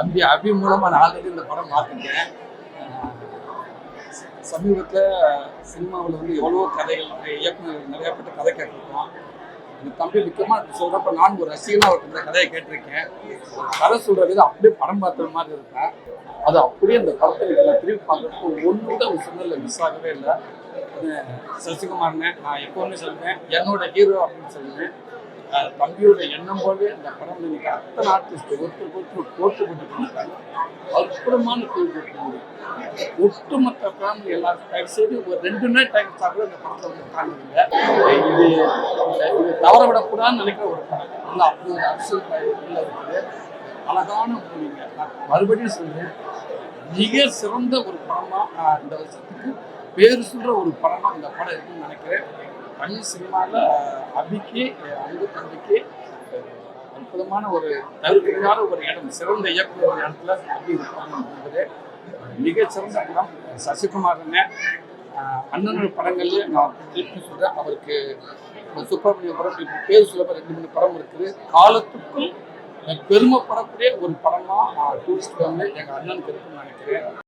தம்பி அபி மூலமாக நான் ஆல்ரெடி இந்த படம் பார்த்துட்டேன். சமீபத்தில் சினிமாவில் வந்து எவ்வளவோ கதைகள் இயக்குநர்கள் நிறைய பேர்ட்ட கதை கேட்டிருக்கோம். இந்த தம்பி முக்கியமாக சொல்கிறப்ப நான் ஒரு ரசிகனாக அவருக்கு இந்த கதையை கேட்டிருக்கேன். கதை சொல்கிற விதம் அப்படியே படம் பார்க்குற மாதிரி இருக்கேன். அது அப்படியே இந்த படத்தை நான் திரும்பி பார்க்குறப்போ ஒன்று கூட ஒரு சூழ்நிலை மிஸ் ஆகவே இல்லை. சசிகுமார்னு நான் எப்போவுமே சொல்லுவேன், என்னோட ஹீரோ அப்படின்னு சொல்லுவேன். தம்பியோட எண்ணம் போலவே இந்த படம் இன்னைக்கு அத்தனை ஆர்டிஸ்ட் ஒருத்தருக்கு போட்டு பண்ணிருக்காங்க. அற்புதமான தொழில் கொடுக்க ஒட்டுமொத்த ஃபேமிலி எல்லாரும் தயவு செய்து ஒரு 2 நாள் டைம் கூட இந்த படத்தை வந்து காணுங்க. இது தவற விடக்கூடாதுன்னு நினைக்கிற ஒரு படம். நல்லா அப்படி ஒரு அரசியல் உள்ள இருக்குது. அழகான மூலிங்க. நான் மறுபடியும் சொல்றேன், மிக சிறந்த ஒரு படமா இந்த வருஷத்துக்கு பேர் சொல்ற ஒரு படமா இந்த படம் இருக்குன்னு நினைக்கிறேன். தமிழ் சினிமாவில் அபிக்கு அன்பு தம்பிக்கு அற்புதமான ஒரு தவிர்க்க ஒரு இடம், சிறந்த இயக்குனர் ஒரு இடத்துல அபி இருப்பாங்க என்பது மிகச்சிறந்த படம். சசிகுமார் அண்ணனோட படங்கள்லேயே நான் திருப்பி சொல்கிறேன், அவருக்கு சுப்பிரமணிய படம் இப்போ பேர் சொல்ல 2-3 படம் இருக்குது. காலத்துக்கும் பெருமைப்படக்கூடிய ஒரு படமாக டூரிஸ்ட் ஃபேமிலி எங்கள் அண்ணனுக்கு இருக்குன்னு நினைக்கிறேன்.